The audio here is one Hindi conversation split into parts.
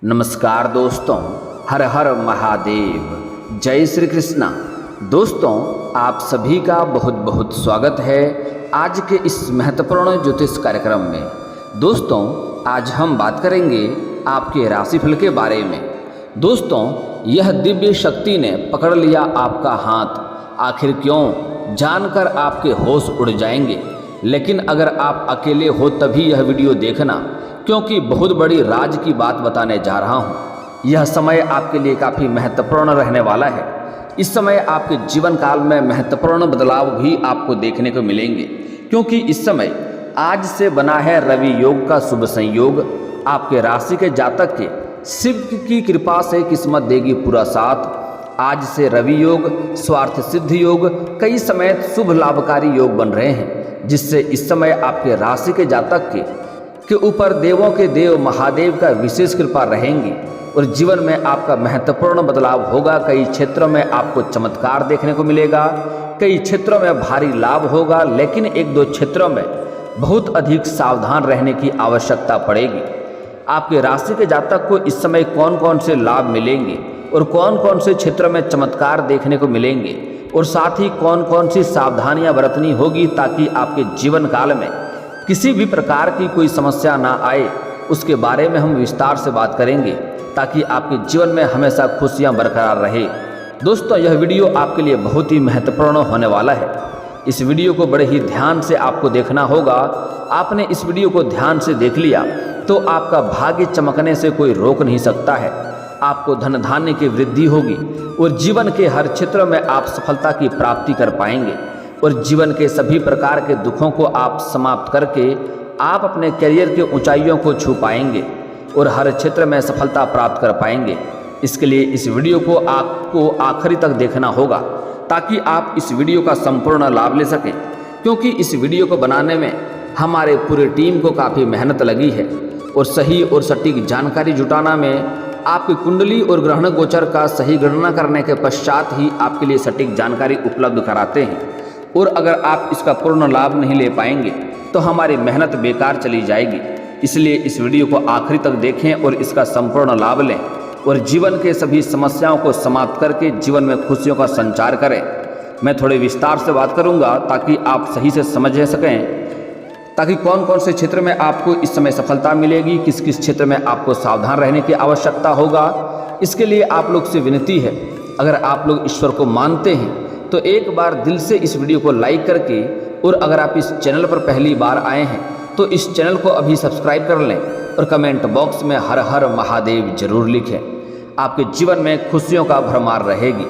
नमस्कार दोस्तों, हर हर महादेव, जय श्री कृष्णा। दोस्तों, आप सभी का बहुत बहुत स्वागत है आज के इस महत्वपूर्ण ज्योतिष कार्यक्रम में। दोस्तों, आज हम बात करेंगे आपके राशिफल के बारे में। दोस्तों, यह दिव्य शक्ति ने पकड़ लिया आपका हाथ, आखिर क्यों जानकर आपके होश उड़ जाएंगे। लेकिन अगर आप अकेले हो तभी यह वीडियो देखना, क्योंकि बहुत बड़ी राज की बात बताने जा रहा हूँ। यह समय आपके लिए काफ़ी महत्वपूर्ण रहने वाला है। इस समय आपके जीवन काल में महत्वपूर्ण बदलाव भी आपको देखने को मिलेंगे, क्योंकि इस समय आज से बना है रवि योग का शुभ संयोग। आपके राशि के जातक के शिव की कृपा से किस्मत देगी पूरा साथ। आज से रवि योग, स्वार्थ सिद्ध योग, कई समय शुभ लाभकारी योग बन रहे हैं, जिससे इस समय आपके राशि के जातक के ऊपर देवों के देव महादेव का विशेष कृपा रहेंगी और जीवन में आपका महत्वपूर्ण बदलाव होगा। कई क्षेत्रों में आपको चमत्कार देखने को मिलेगा, कई क्षेत्रों में भारी लाभ होगा, लेकिन एक दो क्षेत्रों में बहुत अधिक सावधान रहने की आवश्यकता पड़ेगी। आपके राशि के जातक को इस समय कौन कौन से लाभ मिलेंगे और कौन कौन से क्षेत्र में चमत्कार देखने को मिलेंगे, और साथ ही कौन कौन सी सावधानियां बरतनी होगी ताकि आपके जीवन काल में किसी भी प्रकार की कोई समस्या ना आए, उसके बारे में हम विस्तार से बात करेंगे, ताकि आपके जीवन में हमेशा खुशियां बरकरार रहे। दोस्तों, यह वीडियो आपके लिए बहुत ही महत्वपूर्ण होने वाला है। इस वीडियो को बड़े ही ध्यान से आपको देखना होगा। आपने इस वीडियो को ध्यान से देख लिया तो आपका भाग्य चमकने से कोई रोक नहीं सकता है। आपको धन धान्य की वृद्धि होगी और जीवन के हर क्षेत्र में आप सफलता की प्राप्ति कर पाएंगे और जीवन के सभी प्रकार के दुखों को आप समाप्त करके आप अपने करियर के ऊंचाइयों को छू पाएंगे और हर क्षेत्र में सफलता प्राप्त कर पाएंगे। इसके लिए इस वीडियो को आपको आखिरी तक देखना होगा, ताकि आप इस वीडियो का संपूर्ण लाभ ले सकें, क्योंकि इस वीडियो को बनाने में हमारे पूरी टीम को काफ़ी मेहनत लगी है और सही और सटीक जानकारी जुटाना में आपकी कुंडली और ग्रहण गोचर का सही गणना करने के पश्चात ही आपके लिए सटीक जानकारी उपलब्ध कराते हैं। और अगर आप इसका पूर्ण लाभ नहीं ले पाएंगे तो हमारी मेहनत बेकार चली जाएगी। इसलिए इस वीडियो को आखिरी तक देखें और इसका संपूर्ण लाभ लें और जीवन के सभी समस्याओं को समाप्त करके जीवन में खुशियों का संचार करें। मैं थोड़े विस्तार से बात करूंगा ताकि आप सही से समझ सकें, ताकि कौन कौन से क्षेत्र में आपको इस समय सफलता मिलेगी, किस किस क्षेत्र में आपको सावधान रहने की आवश्यकता होगा। इसके लिए आप लोग से विनती है, अगर आप लोग ईश्वर को मानते हैं तो एक बार दिल से इस वीडियो को लाइक करके, और अगर आप इस चैनल पर पहली बार आए हैं तो इस चैनल को अभी सब्सक्राइब कर लें और कमेंट बॉक्स में हर हर महादेव जरूर लिखें। आपके जीवन में खुशियों का भरमार रहेगी।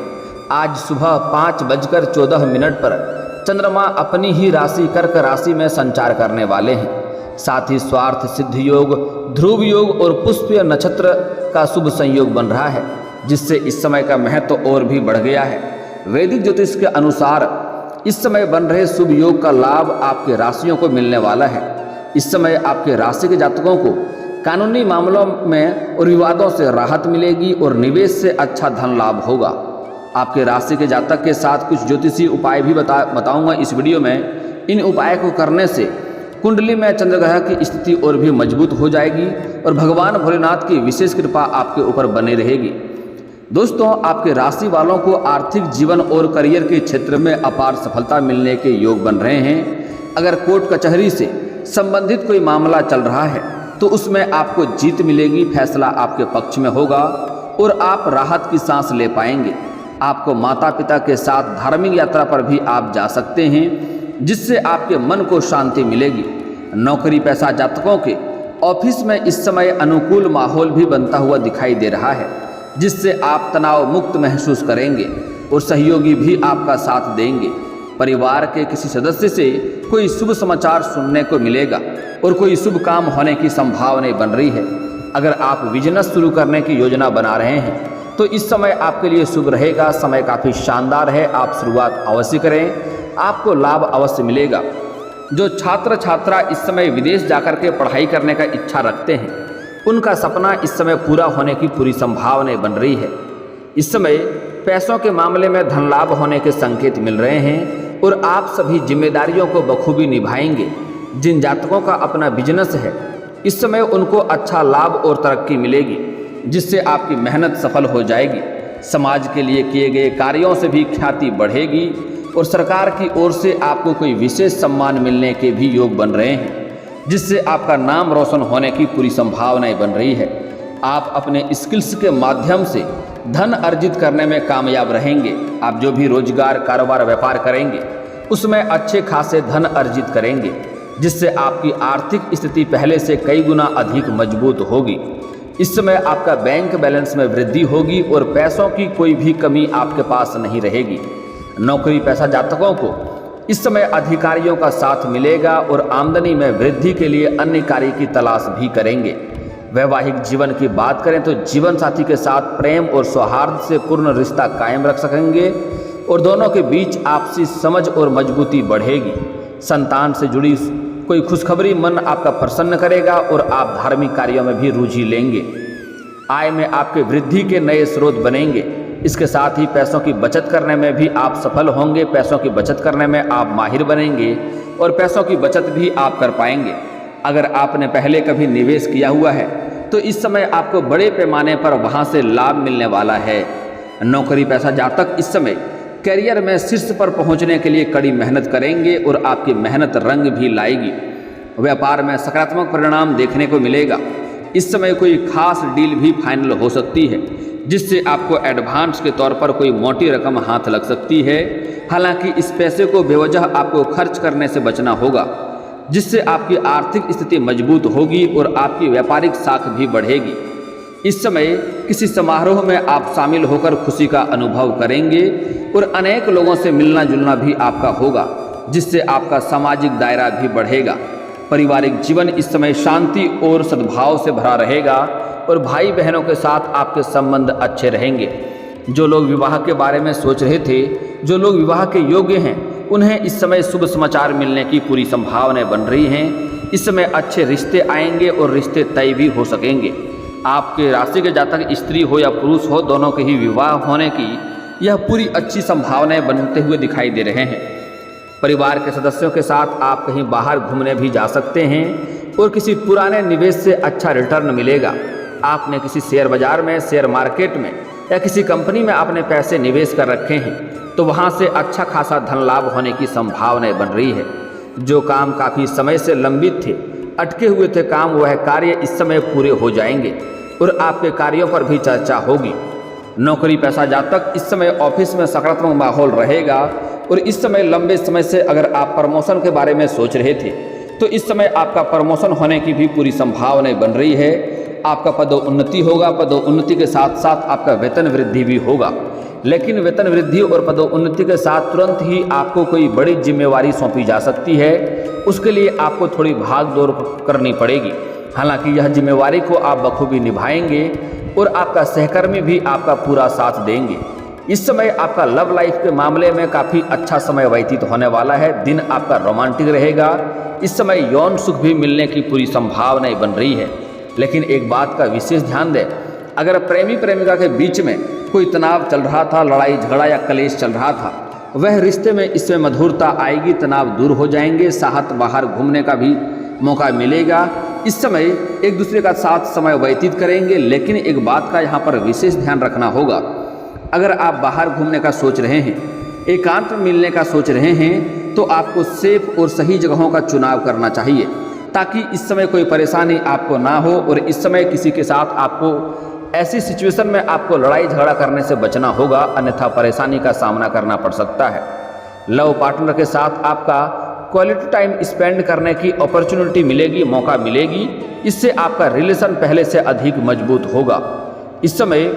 आज सुबह 5:14 पर चंद्रमा अपनी ही राशि कर्क राशि में संचार करने वाले हैं। साथ ही स्वार्थ सिद्ध योग, ध्रुव योग और पुष्य नक्षत्र का शुभ संयोग बन रहा है, जिससे इस समय का महत्व और भी बढ़ गया है। वैदिक ज्योतिष के अनुसार इस समय बन रहे शुभ योग का लाभ आपके राशियों को मिलने वाला है। इस समय आपके राशि के जातकों को कानूनी मामलों में और विवादों से राहत मिलेगी और निवेश से अच्छा धन लाभ होगा। आपके राशि के जातक के साथ कुछ ज्योतिषी उपाय भी बताऊंगा इस वीडियो में। इन उपाय को करने से कुंडली में चंद्रग्रह की स्थिति और भी मजबूत हो जाएगी और भगवान भोलेनाथ की विशेष कृपा आपके ऊपर बनी रहेगी। दोस्तों, आपके राशि वालों को आर्थिक जीवन और करियर के क्षेत्र में अपार सफलता मिलने के योग बन रहे हैं। अगर कोर्ट कचहरी से संबंधित कोई मामला चल रहा है तो उसमें आपको जीत मिलेगी, फैसला आपके पक्ष में होगा और आप राहत की सांस ले पाएंगे। आपको माता पिता के साथ धार्मिक यात्रा पर भी आप जा सकते हैं, जिससे आपके मन को शांति मिलेगी। नौकरी पेशा जातकों के ऑफिस में इस समय अनुकूल माहौल भी बनता हुआ दिखाई दे रहा है, जिससे आप तनाव मुक्त महसूस करेंगे और सहयोगी भी आपका साथ देंगे। परिवार के किसी सदस्य से कोई शुभ समाचार सुनने को मिलेगा और कोई शुभ काम होने की संभावना बन रही है। अगर आप बिजनेस शुरू करने की योजना बना रहे हैं तो इस समय आपके लिए शुभ रहेगा। समय काफ़ी शानदार है, आप शुरुआत अवश्य करें, आपको लाभ अवश्य मिलेगा। जो छात्र छात्रा इस समय विदेश जाकर के पढ़ाई करने का इच्छा रखते हैं, उनका सपना इस समय पूरा होने की पूरी संभावना बन रही है। इस समय पैसों के मामले में धन लाभ होने के संकेत मिल रहे हैं और आप सभी जिम्मेदारियों को बखूबी निभाएंगे। जिन जातकों का अपना बिजनेस है, इस समय उनको अच्छा लाभ और तरक्की मिलेगी। जिससे आपकी मेहनत सफल हो जाएगी। समाज के लिए किए गए कार्यों से भी ख्याति बढ़ेगी और सरकार की ओर से आपको कोई विशेष सम्मान मिलने के भी योग बन रहे हैं, जिससे आपका नाम रोशन होने की पूरी संभावनाएं बन रही है। आप अपने स्किल्स के माध्यम से धन अर्जित करने में कामयाब रहेंगे। आप जो भी रोजगार, कारोबार, व्यापार करेंगे उसमें अच्छे खासे धन अर्जित करेंगे, जिससे आपकी आर्थिक स्थिति पहले से कई गुना अधिक मजबूत होगी। इस समय आपका बैंक बैलेंस में वृद्धि होगी और पैसों की कोई भी कमी आपके पास नहीं रहेगी। नौकरी पेशा जातकों को इस समय अधिकारियों का साथ मिलेगा और आमदनी में वृद्धि के लिए अन्य कार्य की तलाश भी करेंगे। वैवाहिक जीवन की बात करें तो जीवन साथी के साथ प्रेम और सौहार्द से पूर्ण रिश्ता कायम रख सकेंगे और दोनों के बीच आपसी समझ और मजबूती बढ़ेगी। संतान से जुड़ी कोई खुशखबरी मन आपका प्रसन्न करेगा और आप धार्मिक कार्यों में भी रुचि लेंगे। आय में आपके वृद्धि के नए स्रोत बनेंगे। इसके साथ ही पैसों की बचत करने में भी आप सफल होंगे। पैसों की बचत करने में आप माहिर बनेंगे और पैसों की बचत भी आप कर पाएंगे। अगर आपने पहले कभी निवेश किया हुआ है तो इस समय आपको बड़े पैमाने पर वहां से लाभ मिलने वाला है। नौकरी पेशा जातक इस समय करियर में शीर्ष पर पहुंचने के लिए कड़ी मेहनत करेंगे और आपकी मेहनत रंग भी लाएगी। व्यापार में सकारात्मक परिणाम देखने को मिलेगा। इस समय कोई खास डील भी फाइनल हो सकती है, जिससे आपको एडवांस के तौर पर कोई मोटी रकम हाथ लग सकती है। हालांकि इस पैसे को बेवजह आपको खर्च करने से बचना होगा, जिससे आपकी आर्थिक स्थिति मजबूत होगी और आपकी व्यापारिक साख भी बढ़ेगी। इस समय किसी समारोह में आप शामिल होकर खुशी का अनुभव करेंगे और अनेक लोगों से मिलना जुलना भी आपका होगा, जिससे आपका सामाजिक दायरा भी बढ़ेगा। पारिवारिक जीवन इस समय शांति और सद्भाव से भरा रहेगा और भाई बहनों के साथ आपके संबंध अच्छे रहेंगे। जो लोग विवाह के बारे में सोच रहे थे, जो लोग विवाह के योग्य हैं, उन्हें इस समय शुभ समाचार मिलने की पूरी संभावनाएं बन रही हैं। इस समय अच्छे रिश्ते आएंगे और रिश्ते तय भी हो सकेंगे। आपके राशि के जातक स्त्री हो या पुरुष हो, दोनों के ही विवाह होने की यह पूरी अच्छी संभावनाएं बनते हुए दिखाई दे रहे हैं। परिवार के सदस्यों के साथ आप कहीं बाहर घूमने भी जा सकते हैं और किसी पुराने निवेश से अच्छा रिटर्न मिलेगा। आपने किसी शेयर बाजार में, शेयर मार्केट में या किसी कंपनी में अपने पैसे निवेश कर रखे हैं तो वहां से अच्छा खासा धन लाभ होने की संभावनाएं बन रही है। जो काम काफ़ी समय से लंबित थे, अटके हुए थे काम, वह कार्य इस समय पूरे हो जाएंगे और आपके कार्यों पर भी चर्चा होगी। नौकरी पेशा जातक इस समय ऑफिस में सकारात्मक माहौल रहेगा और इस समय लंबे समय से अगर आप प्रमोशन के बारे में सोच रहे थे तो इस समय आपका प्रमोशन होने की भी पूरी संभावनाएं बन रही है। आपका पदोन्नति होगा। पदोन्नति के साथ साथ आपका वेतन वृद्धि भी होगा। लेकिन वेतन वृद्धि और पदोन्नति के साथ तुरंत ही आपको कोई बड़ी जिम्मेवारी सौंपी जा सकती है। उसके लिए आपको थोड़ी भाग दौड़ करनी पड़ेगी। हालांकि यह जिम्मेवारी को आप बखूबी निभाएंगे और आपका सहकर्मी भी आपका पूरा साथ देंगे। इस समय आपका लव लाइफ के मामले में काफ़ी अच्छा समय व्यतीत होने वाला है। दिन आपका रोमांटिक रहेगा। इस समय यौन सुख भी मिलने की पूरी संभावनाएं बन रही है। लेकिन एक बात का विशेष ध्यान दें, अगर प्रेमी प्रेमिका के बीच में कोई तनाव चल रहा था, लड़ाई झगड़ा या कलेश चल रहा था, वह रिश्ते में इसमें मधुरता आएगी, तनाव दूर हो जाएंगे, साथ बाहर घूमने का भी मौका मिलेगा। इस समय एक दूसरे का साथ समय व्यतीत करेंगे। लेकिन एक बात का यहाँ पर विशेष ध्यान रखना होगा, अगर आप बाहर घूमने का सोच रहे हैं, एकांत में मिलने का सोच रहे हैं, तो आपको सेफ और सही जगहों का चुनाव करना चाहिए ताकि इस समय कोई परेशानी आपको ना हो। और इस समय किसी के साथ आपको ऐसी सिचुएशन में आपको लड़ाई झगड़ा करने से बचना होगा, अन्यथा परेशानी का सामना करना पड़ सकता है। लव पार्टनर के साथ आपका क्वालिटी टाइम स्पेंड करने की अपॉर्चुनिटी मिलेगी, मौका मिलेगी। इससे आपका रिलेशन पहले से अधिक मजबूत होगा। इस समय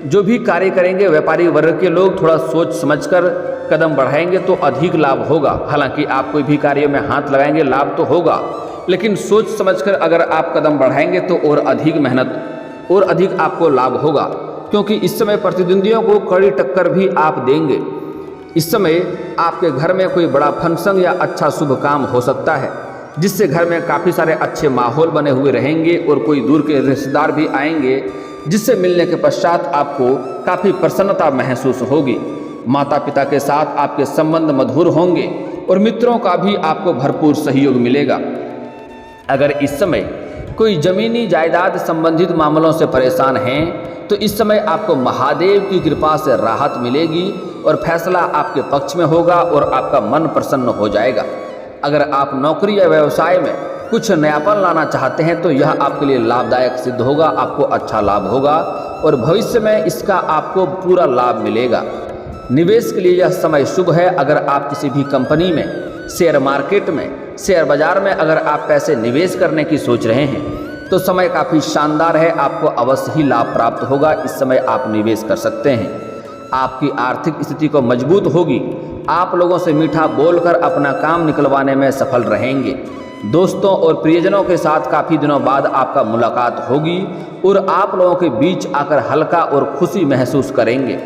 जो भी कार्य करेंगे, व्यापारी वर्ग के लोग थोड़ा सोच समझकर कदम बढ़ाएंगे तो अधिक लाभ होगा। हालांकि आप कोई भी कार्य में हाथ लगाएंगे, लाभ तो होगा, लेकिन सोच समझकर अगर आप कदम बढ़ाएंगे तो और अधिक मेहनत और अधिक आपको लाभ होगा, क्योंकि इस समय प्रतिद्वंदियों को कड़ी टक्कर भी आप देंगे। इस समय आपके घर में कोई बड़ा फंक्शन या अच्छा शुभ काम हो सकता है, जिससे घर में काफ़ी सारे अच्छे माहौल बने हुए रहेंगे और कोई दूर के रिश्तेदार भी आएंगे, जिससे मिलने के पश्चात आपको काफ़ी प्रसन्नता महसूस होगी। माता पिता के साथ आपके संबंध मधुर होंगे और मित्रों का भी आपको भरपूर सहयोग मिलेगा। अगर इस समय कोई जमीनी जायदाद संबंधित मामलों से परेशान हैं तो इस समय आपको महादेव की कृपा से राहत मिलेगी और फैसला आपके पक्ष में होगा और आपका मन प्रसन्न हो जाएगा। अगर आप नौकरी या व्यवसाय में कुछ नयापन लाना चाहते हैं तो यह आपके लिए लाभदायक सिद्ध होगा, आपको अच्छा लाभ होगा और भविष्य में इसका आपको पूरा लाभ मिलेगा। निवेश के लिए यह समय शुभ है। अगर आप किसी भी कंपनी में, शेयर मार्केट में, शेयर बाजार में अगर आप पैसे निवेश करने की सोच रहे हैं तो समय काफ़ी शानदार है, आपको अवश्य ही लाभ प्राप्त होगा। इस समय आप निवेश कर सकते हैं। आपकी आर्थिक स्थिति को मजबूत होगी। आप लोगों से मीठा बोलकर अपना काम निकलवाने में सफल रहेंगे। दोस्तों और प्रियजनों के साथ काफ़ी दिनों बाद आपका मुलाकात होगी और आप लोगों के बीच आकर हल्का और खुशी महसूस करेंगे।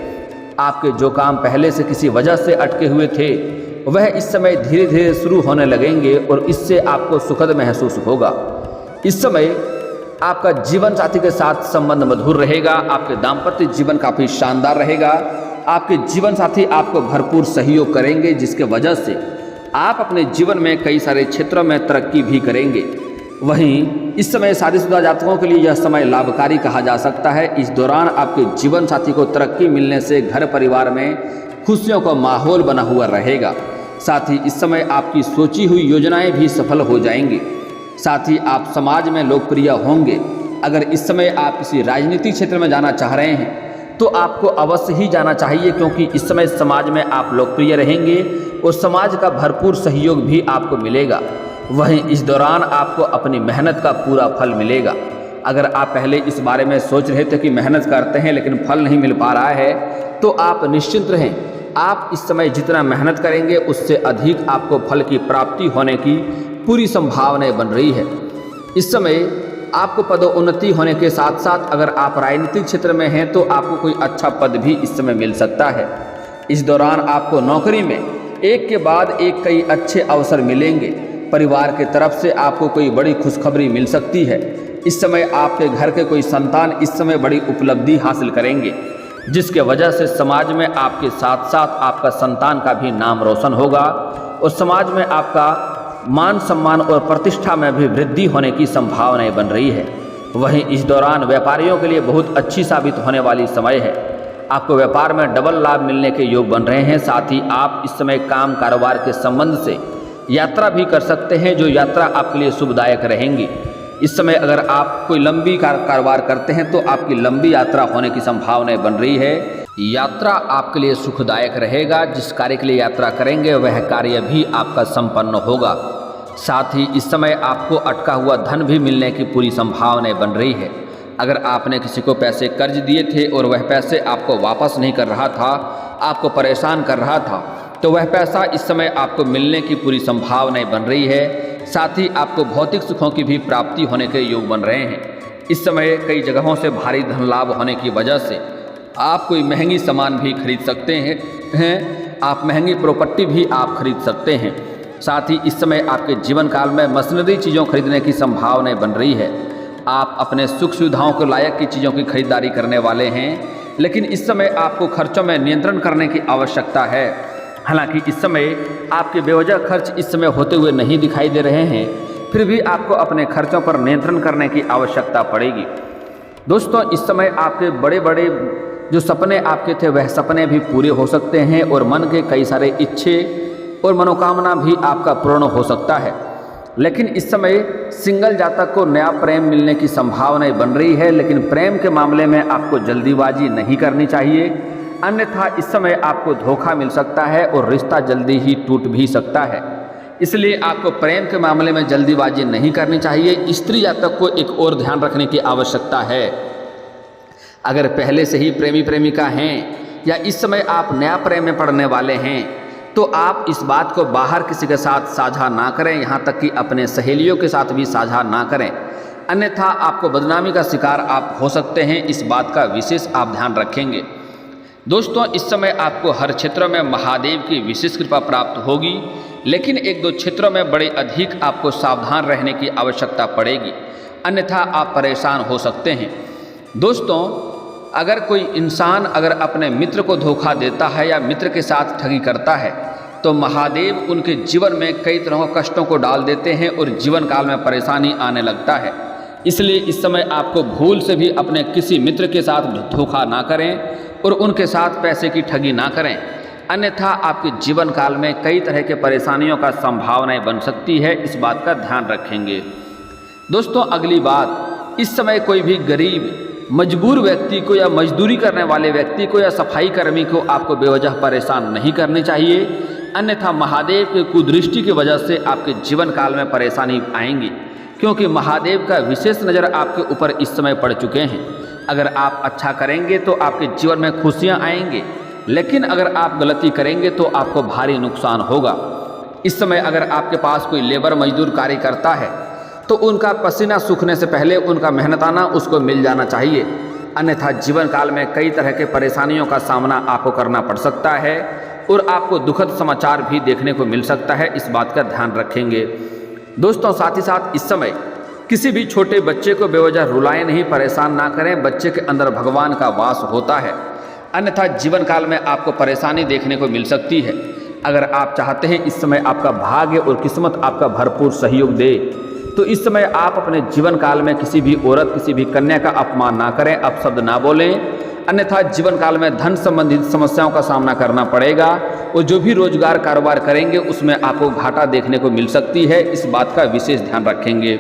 आपके जो काम पहले से किसी वजह से अटके हुए थे वह इस समय धीरे धीरे शुरू होने लगेंगे और इससे आपको सुखद महसूस होगा। इस समय आपका जीवन साथी के साथ संबंध मधुर रहेगा। आपके दाम्पत्य जीवन काफ़ी शानदार रहेगा। आपके जीवन साथी आपको भरपूर सहयोग करेंगे जिसके वजह से आप अपने जीवन में कई सारे क्षेत्रों में तरक्की भी करेंगे। वहीं इस समय शादीशुदा जातकों के लिए यह समय लाभकारी कहा जा सकता है। इस दौरान आपके जीवन साथी को तरक्की मिलने से घर परिवार में खुशियों का माहौल बना हुआ रहेगा। साथ ही इस समय आपकी सोची हुई योजनाएं भी सफल हो जाएंगी। साथ ही आप समाज में लोकप्रिय होंगे। अगर इस समय आप किसी राजनीतिक क्षेत्र में जाना चाह रहे हैं तो आपको अवश्य ही जाना चाहिए, क्योंकि इस समय समाज में आप लोकप्रिय रहेंगे और समाज का भरपूर सहयोग भी आपको मिलेगा। वहीं इस दौरान आपको अपनी मेहनत का पूरा फल मिलेगा। अगर आप पहले इस बारे में सोच रहे थे कि मेहनत करते हैं लेकिन फल नहीं मिल पा रहा है तो आप निश्चिंत रहें। आप इस समय जितना मेहनत करेंगे उससे अधिक आपको फल की प्राप्ति होने की पूरी संभावनाएं बन रही है। इस समय आपको पदोन्नति होने के साथ साथ अगर आप राजनीतिक क्षेत्र में हैं तो आपको कोई अच्छा पद भी इस समय मिल सकता है। इस दौरान आपको नौकरी में एक के बाद एक कई अच्छे अवसर मिलेंगे। परिवार के तरफ से आपको कोई बड़ी खुशखबरी मिल सकती है। इस समय आपके घर के कोई संतान इस समय बड़ी उपलब्धि हासिल करेंगे जिसके वजह से समाज में आपके साथ साथ आपका संतान का भी नाम रोशन होगा और समाज में आपका मान सम्मान और प्रतिष्ठा में भी वृद्धि होने की संभावनाएं बन रही है। वहीं इस दौरान व्यापारियों के लिए बहुत अच्छी साबित होने वाली समय है। आपको व्यापार में डबल लाभ मिलने के योग बन रहे हैं। साथ ही आप इस समय काम कारोबार के संबंध से यात्रा भी कर सकते हैं, जो यात्रा आपके लिए शुभदायक रहेंगी। इस समय अगर आप कोई लंबी कारोबार करते हैं तो आपकी लंबी यात्रा होने की संभावनाएं बन रही है। यात्रा आपके लिए सुखदायक रहेगा। जिस कार्य के लिए यात्रा करेंगे वह कार्य भी आपका संपन्न होगा। साथ ही इस समय आपको अटका हुआ धन भी मिलने की पूरी संभावनाएं बन रही है। अगर आपने किसी को पैसे कर्ज दिए थे और वह पैसे आपको वापस नहीं कर रहा था, आपको परेशान कर रहा था, तो वह पैसा इस समय आपको मिलने की पूरी संभावनाएं बन रही है। साथ ही आपको भौतिक सुखों की भी प्राप्ति होने के योग बन रहे हैं। इस समय कई जगहों से भारी धन लाभ होने की वजह से आप कोई महंगी सामान भी खरीद सकते हैं। आप महंगी प्रॉपर्टी भी आप खरीद सकते हैं। साथ ही इस समय आपके जीवन काल में मशीनरी चीज़ों खरीदने की संभावनाएं बन रही है। आप अपने सुख सुविधाओं के लायक की चीज़ों की खरीदारी करने वाले हैं, लेकिन इस समय आपको खर्चों में नियंत्रण करने की आवश्यकता है। हालांकि इस समय आपके बेवजह खर्च इस समय होते हुए नहीं दिखाई दे रहे हैं, फिर भी आपको अपने खर्चों पर नियंत्रण करने की आवश्यकता पड़ेगी। दोस्तों, इस समय आपके बड़े बड़े जो सपने आपके थे वह सपने भी पूरे हो सकते हैं और मन के कई सारे इच्छे और मनोकामना भी आपका पूर्ण हो सकता है। लेकिन इस समय सिंगल जातक को नया प्रेम मिलने की संभावनाएं बन रही है, लेकिन प्रेम के मामले में आपको जल्दीबाजी नहीं करनी चाहिए, अन्यथा इस समय आपको धोखा मिल सकता है और रिश्ता जल्दी ही टूट भी सकता है। इसलिए आपको प्रेम के मामले में जल्दीबाजी नहीं करनी चाहिए। स्त्री जातक को एक और ध्यान रखने की आवश्यकता है। अगर पहले से ही प्रेमी प्रेमिका हैं या इस समय आप नया प्रेम में पड़ने वाले हैं तो आप इस बात को बाहर किसी के साथ साझा ना करें, यहाँ तक कि अपने सहेलियों के साथ भी साझा ना करें, अन्यथा आपको बदनामी का शिकार आप हो सकते हैं। इस बात का विशेष आप ध्यान रखेंगे। दोस्तों, इस समय आपको हर क्षेत्र में महादेव की विशेष कृपा प्राप्त होगी, लेकिन एक दो क्षेत्रों में बड़े अधिक आपको सावधान रहने की आवश्यकता पड़ेगी, अन्यथा आप परेशान हो सकते हैं। दोस्तों, अगर कोई इंसान अगर अपने मित्र को धोखा देता है या मित्र के साथ ठगी करता है तो महादेव उनके जीवन में कई तरह के कष्टों को डाल देते हैं और जीवन काल में परेशानी आने लगता है। इसलिए इस समय आपको भूल से भी अपने किसी मित्र के साथ धोखा ना करें और उनके साथ पैसे की ठगी ना करें, अन्यथा आपके जीवन काल में कई तरह के परेशानियों का संभावनाएं बन सकती है। इस बात का ध्यान रखेंगे। दोस्तों अगली बात, इस समय कोई भी गरीब मजबूर व्यक्ति को या मजदूरी करने वाले व्यक्ति को या सफाई कर्मी को आपको बेवजह परेशान नहीं करनी चाहिए, अन्यथा महादेव के कुदृष्टि की वजह से आपके जीवन काल में परेशानी आएंगी, क्योंकि महादेव का विशेष नज़र आपके ऊपर इस समय पड़ चुके हैं। अगर आप अच्छा करेंगे तो आपके जीवन में खुशियां आएंगे, लेकिन अगर आप गलती करेंगे तो आपको भारी नुकसान होगा। इस समय अगर आपके पास कोई लेबर मजदूर कार्य करता है तो उनका पसीना सूखने से पहले उनका मेहनताना उसको मिल जाना चाहिए, अन्यथा जीवन काल में कई तरह के परेशानियों का सामना आपको करना पड़ सकता है और आपको दुखद समाचार भी देखने को मिल सकता है। इस बात का ध्यान रखेंगे। दोस्तों साथ ही साथ इस समय किसी भी छोटे बच्चे को बेवजह रुलाएं नहीं, परेशान ना करें। बच्चे के अंदर भगवान का वास होता है, अन्यथा जीवन काल में आपको परेशानी देखने को मिल सकती है। अगर आप चाहते हैं इस समय आपका भाग्य और किस्मत आपका भरपूर सहयोग दे, तो इस समय आप अपने जीवन काल में किसी भी औरत, किसी भी कन्या का अपमान ना करें, अपशब्द ना बोलें, अन्यथा जीवन काल में धन संबंधित समस्याओं का सामना करना पड़ेगा और जो भी रोजगार कारोबार करेंगे उसमें आपको घाटा देखने को मिल सकती है। इस बात का विशेष ध्यान रखेंगे।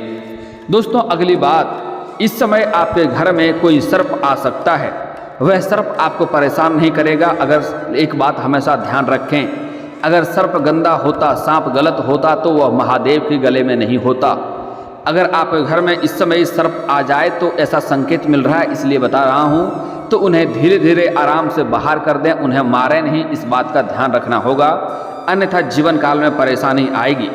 दोस्तों अगली बात, इस समय आपके घर में कोई सर्प आ सकता है। वह सर्प आपको परेशान नहीं करेगा। अगर एक बात हमेशा ध्यान रखें, अगर सर्प गंदा होता, सांप गलत होता तो वह महादेव के गले में नहीं होता। अगर आपके घर में इस समय सर्प आ जाए तो ऐसा संकेत मिल रहा है, इसलिए बता रहा हूँ, तो उन्हें धीरे धीरे आराम से बाहर कर दें, उन्हें मारें नहीं। इस बात का ध्यान रखना होगा, अन्यथा जीवन काल में परेशानी आएगी।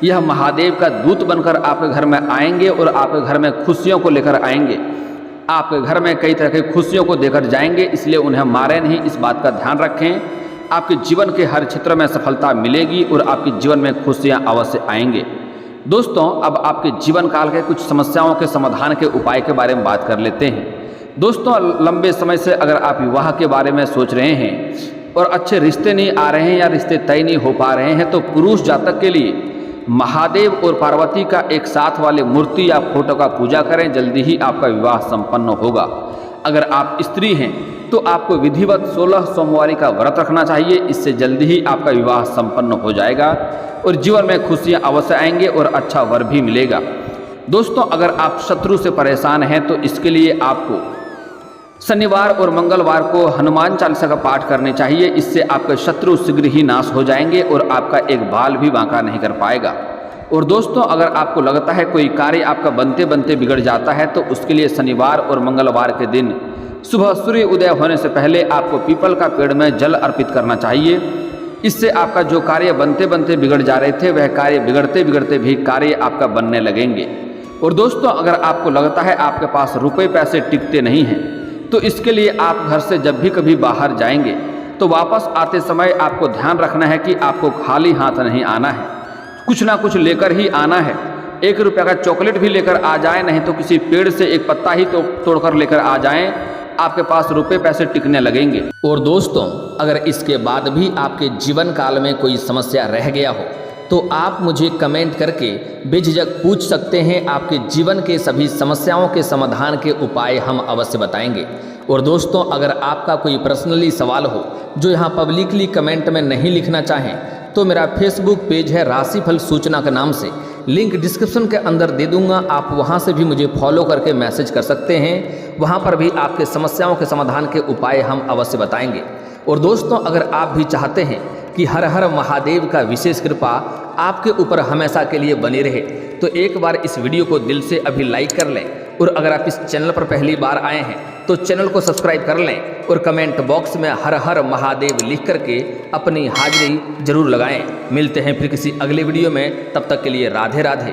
यह महादेव का दूत बनकर आपके घर में आएंगे और आपके घर में खुशियों को लेकर आएंगे। आपके घर में कई तरह की खुशियों को देकर जाएंगे, इसलिए उन्हें मारें नहीं। इस बात का ध्यान रखें। आपके जीवन के हर क्षेत्र में सफलता मिलेगी और आपके जीवन में खुशियाँ अवश्य आएंगे। दोस्तों अब आपके जीवन काल के कुछ समस्याओं के समाधान के उपाय के बारे में बात कर लेते हैं। दोस्तों लंबे समय से अगर आप विवाह के बारे में सोच रहे हैं और अच्छे रिश्ते नहीं आ रहे हैं या रिश्ते तय नहीं हो पा रहे हैं, तो पुरुष जातक के लिए महादेव और पार्वती का एक साथ वाले मूर्ति या फोटो का पूजा करें, जल्दी ही आपका विवाह संपन्न होगा। अगर आप स्त्री हैं तो आपको विधिवत 16 सोमवारी का व्रत रखना चाहिए, इससे जल्दी ही आपका विवाह संपन्न हो जाएगा और जीवन में खुशियां अवश्य आएंगे और अच्छा वर भी मिलेगा। दोस्तों अगर आप शत्रु से परेशान हैं तो इसके लिए आपको शनिवार और मंगलवार को हनुमान चालीसा का पाठ करने चाहिए। इससे आपके शत्रु शीघ्र ही नाश हो जाएंगे और आपका एक बाल भी बांका नहीं कर पाएगा। और दोस्तों अगर आपको लगता है कोई कार्य आपका बनते बनते बिगड़ जाता है तो उसके लिए शनिवार और मंगलवार के दिन सुबह सूर्य उदय होने से पहले आपको पीपल का पेड़ में जल अर्पित करना चाहिए। इससे आपका जो कार्य बनते बनते बिगड़ जा रहे थे वह कार्य बिगड़ते बिगड़ते भी कार्य आपका बनने लगेंगे। और दोस्तों अगर आपको लगता है आपके पास रुपए पैसे टिकते नहीं हैं, तो इसके लिए आप घर से जब भी कभी बाहर जाएंगे तो वापस आते समय आपको ध्यान रखना है कि आपको खाली हाथ नहीं आना है, कुछ ना कुछ लेकर ही आना है। 1 रुपये का चॉकलेट भी लेकर आ जाएं, नहीं तो किसी पेड़ से एक पत्ता ही तो तोड़कर लेकर आ जाएं, आपके पास रुपए पैसे टिकने लगेंगे। और दोस्तों अगर इसके बाद भी आपके जीवन काल में कोई समस्या रह गया हो तो आप मुझे कमेंट करके बेझिझक पूछ सकते हैं। आपके जीवन के सभी समस्याओं के समाधान के उपाय हम अवश्य बताएंगे। और दोस्तों अगर आपका कोई पर्सनली सवाल हो जो यहाँ पब्लिकली कमेंट में नहीं लिखना चाहें तो मेरा फेसबुक पेज है राशिफल सूचना के नाम से, लिंक डिस्क्रिप्शन के अंदर दे दूंगा। आप वहां से भी मुझे फॉलो करके मैसेज कर सकते हैं, वहां पर भी आपके समस्याओं के समाधान के उपाय हम अवश्य बताएंगे। और दोस्तों अगर आप भी चाहते हैं कि हर हर महादेव का विशेष कृपा आपके ऊपर हमेशा के लिए बनी रहे तो एक बार इस वीडियो को दिल से अभी लाइक कर लें। और अगर आप इस चैनल पर पहली बार आए हैं तो चैनल को सब्सक्राइब कर लें और कमेंट बॉक्स में हर हर महादेव लिख करके अपनी हाजिरी जरूर लगाएं। मिलते हैं फिर किसी अगले वीडियो में, तब तक के लिए राधे राधे।